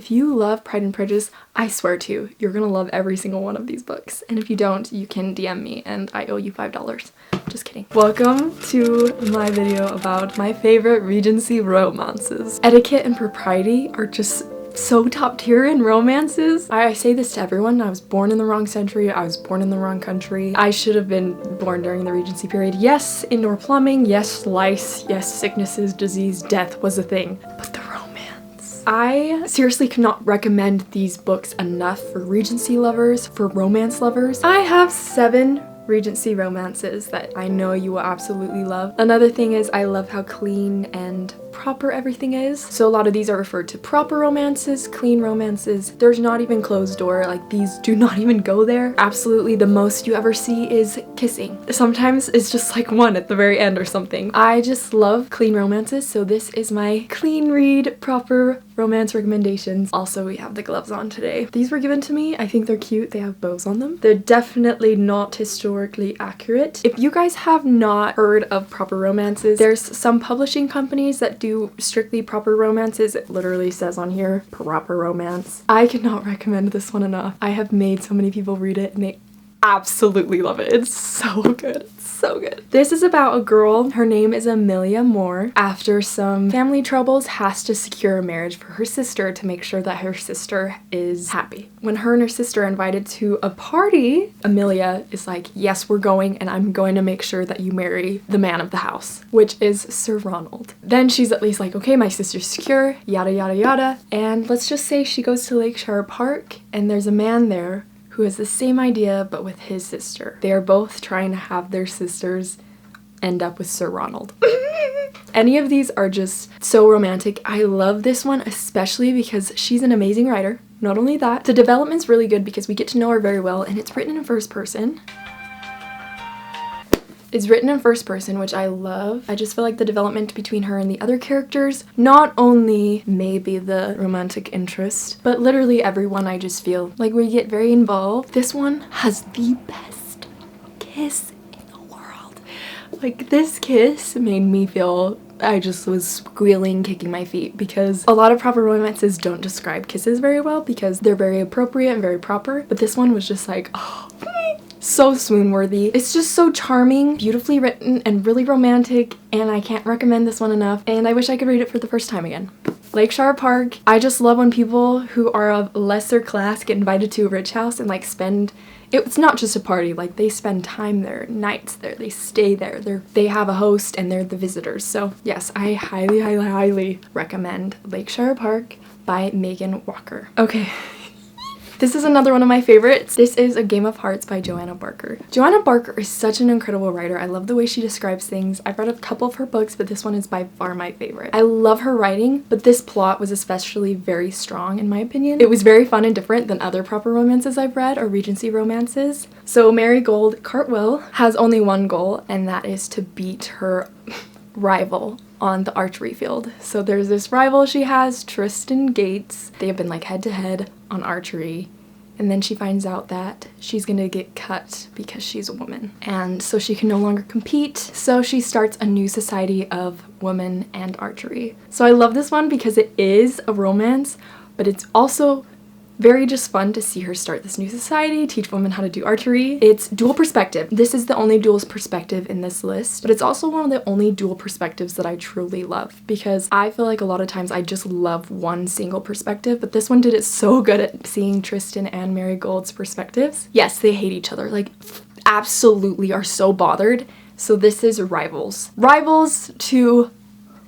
if you love Pride and Prejudice, I swear to you, you're gonna love every single one of these books. And if you don't, you can DM me and I owe you $5. Just kidding. Welcome to my video about my favorite Regency romances. Etiquette and propriety are just so top tier in romances. I say this to everyone. I was born in the wrong century. I was born in the wrong country. I should have been born during the Regency period. Yes, indoor plumbing. Yes, lice. Yes, sicknesses, disease, death was a thing. But the romance. I seriously cannot recommend these books enough for Regency lovers, for romance lovers. I have 7 Regency romances that I know you will absolutely love. Another thing is I love how clean and proper everything is. So a lot of these are referred to proper romances, clean romances. There's not even closed door, like these do not even go there. Absolutely the most you ever see is kissing. Sometimes it's just like one at the very end or something. I just love clean romances, so this is my clean read proper romance recommendations. Also, we have the gloves on today. These were given to me. I think they're cute. They have bows on them. They're definitely not historically accurate. If you guys have not heard of proper romances, there's some publishing companies that do strictly proper romances. It literally says on here, proper romance. I cannot recommend this one enough. I have made so many people read it and they absolutely love it. It's so good. It's so good. This is about a girl. Her name is Amelia Moore. After some family troubles, has to secure a marriage for her sister to make sure that her sister is happy. When her and her sister are invited to a party, Amelia is like, yes, we're going and I'm going to make sure that you marry the man of the house, which is Sir Ronald. Then she's at least like, okay, my sister's secure, yada, yada, yada. And let's just say she goes to Lakeshire Park and there's a man there who has the same idea but with his sister. They are both trying to have their sisters end up with Sir Ronald. Any of these are just so romantic. I love this one especially because she's an amazing writer. Not only that, the development's really good because we get to know her very well and it's written in first person. It's written in first person, which I love. I just feel like the development between her and the other characters, not only maybe the romantic interest, but literally everyone, I just feel like we get very involved. This one has the best kiss in the world. Like this kiss made me feel I just was squealing, kicking my feet because a lot of proper romances don't describe kisses very well because they're very appropriate and very proper, but this one was just like, oh, so swoon-worthy. It's just so charming, beautifully written, and really romantic, and I can't recommend this one enough, and I wish I could read it for the first time again. Lakeshire Park. I just love when people who are of lesser class get invited to a rich house and like spend, it's not just a party, like they spend time there, nights there, they stay there, they have a host and they're the visitors. So yes, I highly, highly, highly recommend Lakeshire Park by Megan Walker. Okay. This is another one of my favorites. This is A Game of Hearts by Joanna Barker. Joanna Barker is such an incredible writer. I love the way she describes things. I've read a couple of her books, but this one is by far my favorite. I love her writing, but this plot was especially very strong in my opinion. It was very fun and different than other proper romances I've read or Regency romances. So Marigold Cartwell has only one goal, and that is to beat her rival on the archery field. So there's this rival she has, Tristan Gates. They have been like head to head on archery, and then she finds out that she's gonna get cut because she's a woman, and so she can no longer compete, so she starts a new society of women and archery. So I love this one because it is a romance, but it's also very just fun to see her start this new society, teach women how to do archery. It's dual perspective. This is the only dual perspective in this list, but it's also one of the only dual perspectives that I truly love because I feel like a lot of times I just love one single perspective, but this one did it so good at seeing Tristan and Marigold's perspectives. Yes, they hate each other, like absolutely are so bothered. So this is rivals. Rivals to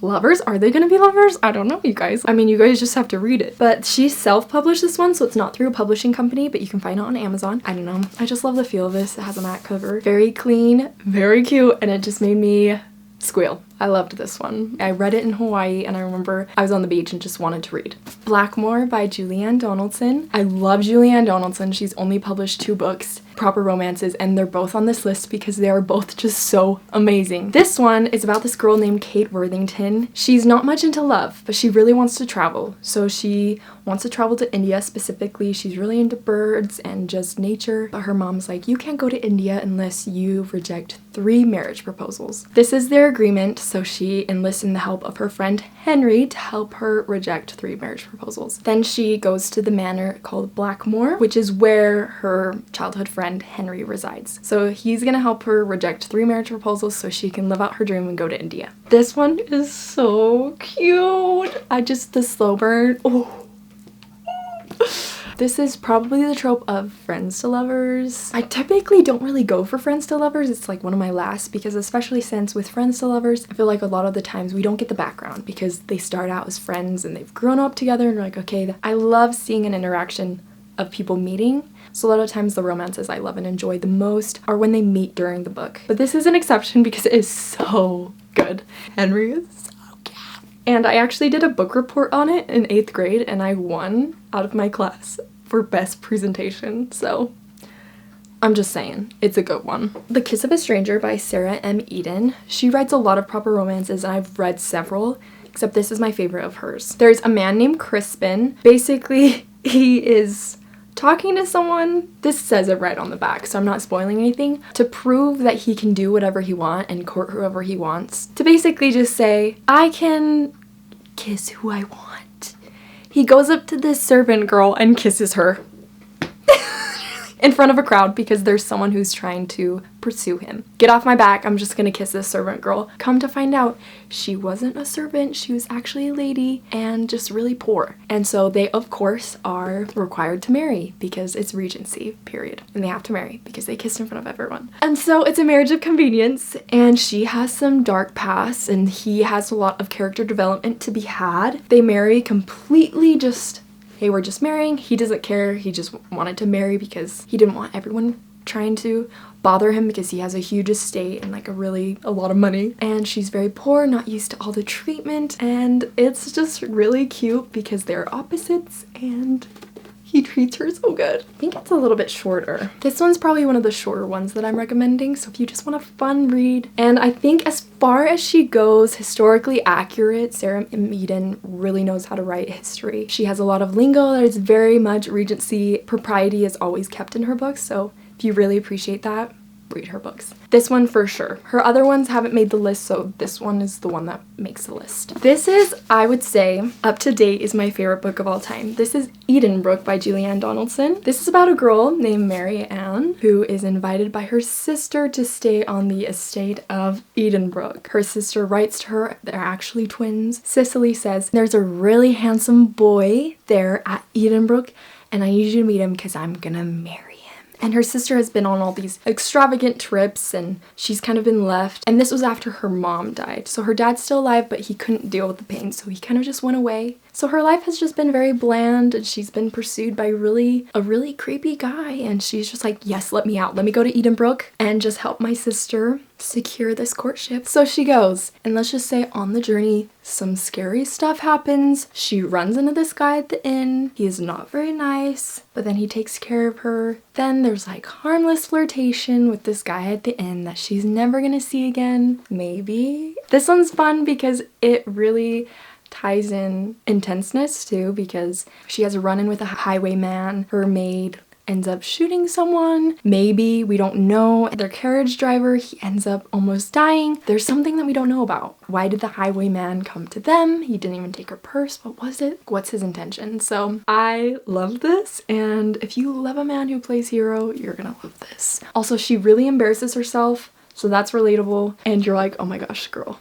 lovers? Are they gonna be lovers? I don't know, you guys. I mean, you guys just have to read it. But she self-published this one, so it's not through a publishing company, but you can find it on Amazon. I don't know. I just love the feel of this. It has a matte cover. Very clean, very cute, and it just made me squeal. I loved this one. I read it in Hawaii and I remember I was on the beach and just wanted to read. Blackmoore by Julianne Donaldson. I love Julianne Donaldson. She's only published 2 books, proper romances, and they're both on this list because they are both just so amazing. This one is about this girl named Kate Worthington. She's not much into love, but she really wants to travel. So she wants to travel to India specifically. She's really into birds and just nature, but her mom's like, you can't go to India unless you reject 3 marriage proposals. This is their agreement, so she enlists in the help of her friend Henry to help her reject 3 marriage proposals. Then she goes to the manor called Blackmoore, which is where her childhood friend Henry resides. So he's gonna help her reject 3 marriage proposals so she can live out her dream and go to India. This one is so cute. The slow burn. Oh. This is probably the trope of friends to lovers. I typically don't really go for friends to lovers. It's like one of my last, because especially since with friends to lovers, I feel like a lot of the times we don't get the background because they start out as friends and they've grown up together and you're like, okay, I love seeing an interaction of people meeting. So a lot of times the romances I love and enjoy the most are when they meet during the book. But this is an exception because it is so good. Henry is so cute. And I actually did a book report on it in 8th grade and I won out of my class for best presentation. So I'm just saying, it's a good one. The Kiss of a Stranger by Sarah M. Eden. She writes a lot of proper romances and I've read several, except this is my favorite of hers. There's a man named Crispin. Basically, he is talking to someone, this says it right on the back, so I'm not spoiling anything, to prove that he can do whatever he wants and court whoever he wants. To basically just say, I can kiss who I want. He goes up to this servant girl and kisses her in front of a crowd because there's someone who's trying to pursue him. Get off my back, I'm just gonna kiss this servant girl. Come to find out, she wasn't a servant, she was actually a lady and just really poor. And so they, of course, are required to marry because it's Regency, period. And they have to marry because they kissed in front of everyone. And so it's a marriage of convenience and she has some dark past and he has a lot of character development to be had. They marry completely just, hey, we're just marrying. He doesn't care. He just wanted to marry because he didn't want everyone trying to bother him because he has a huge estate and like a lot of money. And she's very poor, not used to all the treatment. And it's just really cute because they're opposites and he treats her so good. I think it's a little bit shorter. This one's probably one of the shorter ones that I'm recommending, so if you just want a fun read. And I think as far as she goes, historically accurate, Sarah M. Eden really knows how to write history. She has a lot of lingo that is very much Regency. Propriety is always kept in her books, so if you really appreciate that, read her books. This one for sure. Her other ones haven't made the list, so this one is the one that makes the list. This is, I would say, up to date is my favorite book of all time. This is Edenbrooke by Julianne Donaldson. This is about a girl named Mary Ann who is invited by her sister to stay on the estate of Edenbrooke. Her sister writes to her, they're actually twins. Cicely says, there's a really handsome boy there at Edenbrooke and I need you to meet him because I'm gonna marry him. And her sister has been on all these extravagant trips and she's kind of been left. And this was after her mom died. So her dad's still alive, but he couldn't deal with the pain. So he kind of just went away. So her life has just been very bland and she's been pursued by a really creepy guy. And she's just like, yes, let me out. Let me go to Edenbrooke and just help my sister secure this courtship. So she goes, and let's just say on the journey, some scary stuff happens. She runs into this guy at the inn. He is not very nice, but then he takes care of her. Then there's like harmless flirtation with this guy at the inn that she's never gonna see again. Maybe. This one's fun because it really ties in intenseness too, because she has a run-in with a highwayman. Her maid ends up shooting someone. Maybe, we don't know. Their carriage driver, he ends up almost dying. There's something that we don't know about. Why did the highwayman come to them? He didn't even take her purse. What was it? What's his intention? So I love this, and if you love a man who plays hero, you're gonna love this. Also, she really embarrasses herself, so that's relatable, and you're like, oh my gosh, girl,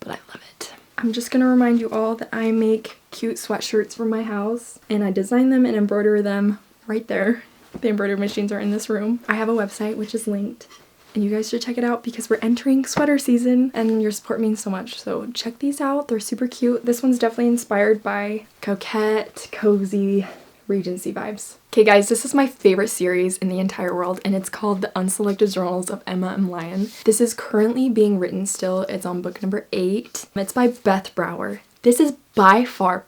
but I love it. I'm just gonna remind you all that I make cute sweatshirts for my house, and I design them and embroider them right there. The embroidery machines are in this room. I have a website which is linked and you guys should check it out because we're entering sweater season and your support means so much. So check these out. They're super cute. This one's definitely inspired by coquette, cozy, Regency vibes. Okay guys, this is my favorite series in the entire world and it's called The Unselected Journals of Emma M. Lyon. This is currently being written still. It's on book number 8. It's by Beth Brower. This is by far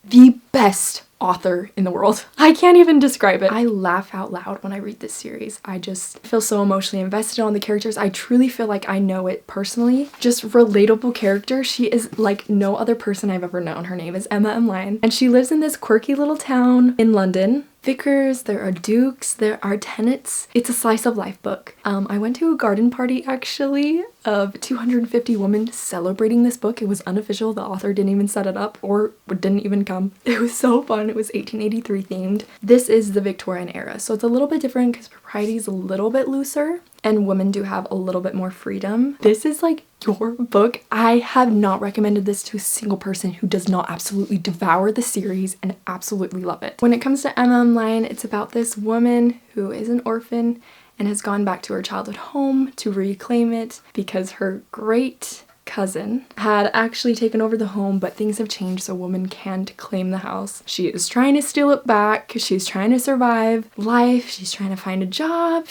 the best author in the world. I can't even describe it. I laugh out loud when I read this series. I just feel so emotionally invested on the characters. I truly feel like I know it personally. Just relatable character. She is like no other person I've ever known. Her name is Emma Emline, and she lives in this quirky little town in London. Vicars, there are dukes, there are tenants. It's a slice of life book. I went to a garden party actually of 250 women celebrating this book. It was unofficial. The author didn't even set it up or didn't even come. It was so fun. It was 1883 themed. This is the Victorian era, so it's a little bit different because propriety is a little bit looser and women do have a little bit more freedom. This is like your book. I have not recommended this to a single person who does not absolutely devour the series and absolutely love it. When it comes to Emma Emline, it's about this woman who is an orphan and has gone back to her childhood home to reclaim it because her great cousin had actually taken over the home, but things have changed so a woman can't claim the house. She is trying to steal it back. She's trying to survive life. She's trying to find a job.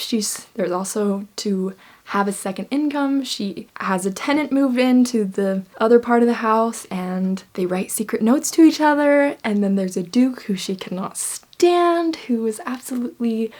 There's also to have a second income. She has a tenant move into the other part of the house and they write secret notes to each other, and then there's a duke who she cannot stand, who is absolutely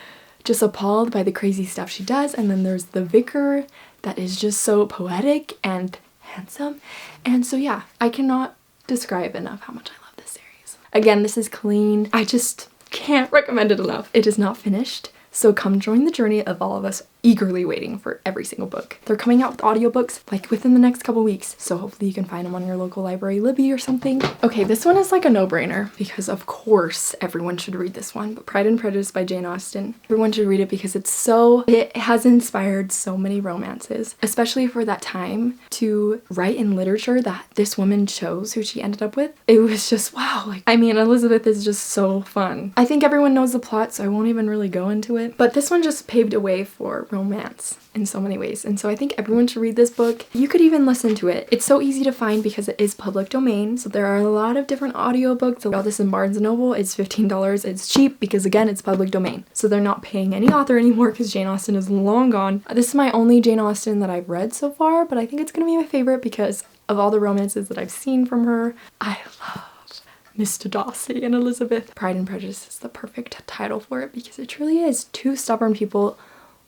just appalled by the crazy stuff she does, and then there's the vicar that is just so poetic and handsome. And so yeah, I cannot describe enough how much I love this series. Again, this is clean. I just can't recommend it enough. It is not finished, so come join the journey of all of us eagerly waiting for every single book. They're coming out with audiobooks like within the next couple weeks, so hopefully you can find them on your local library, Libby or something. Okay, this one is like a no-brainer because of course everyone should read this one, but Pride and Prejudice by Jane Austen. Everyone should read it because it has inspired so many romances, especially for that time, to write in literature that this woman chose who she ended up with. It was just wow. Like, I mean, Elizabeth is just so fun. I think everyone knows the plot, so I won't even really go into it, but this one just paved a way for romance in so many ways, and so I think everyone should read this book. You could even listen to it. It's so easy to find because it is public domain, so there are a lot of different audiobooks. All this in Barnes & Noble. It's $15. It's cheap because again, it's public domain, so they're not paying any author anymore because Jane Austen is long gone. This is my only Jane Austen that I've read so far, but I think it's gonna be my favorite because of all the romances that I've seen from her. I love Mr. Darcy and Elizabeth. Pride and Prejudice is the perfect title for it because it truly is two stubborn people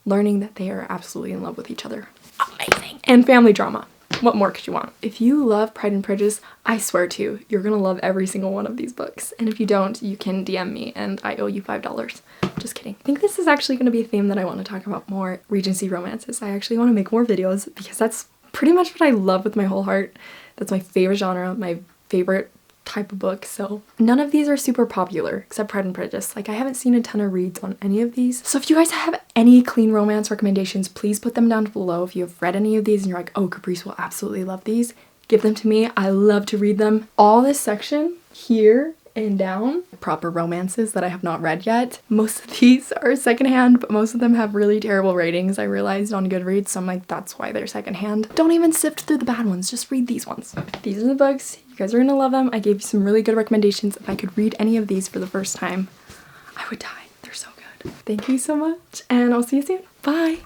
learning that they are absolutely in love with each other. Amazing. And family drama. What more could you want? If you love Pride and Prejudice, I swear to you, you're gonna love every single one of these books. And if you don't, you can DM me and I owe you $5. Just kidding. I think this is actually gonna be a theme that I want to talk about more. Regency Romances. I actually want to make more videos because that's pretty much what I love with my whole heart. That's my favorite genre, my favorite type of book. So none of these are super popular except Pride and Prejudice. Like, I haven't seen a ton of reads on any of these. So if you guys have any clean romance recommendations, please put them down below. If you have read any of these and you're like, oh, Caprice will absolutely love these, give them to me. I love to read them. All this section here and down, proper romances that I have not read yet. Most of these are secondhand, but most of them have really terrible ratings, I realized, on Goodreads, so I'm like, that's why they're secondhand. Don't even sift through the bad ones, just read these ones. These are the books. You guys are gonna love them. I gave you some really good recommendations. If I could read any of these for the first time, I would die. They're so good. Thank you so much, and I'll see you soon. Bye!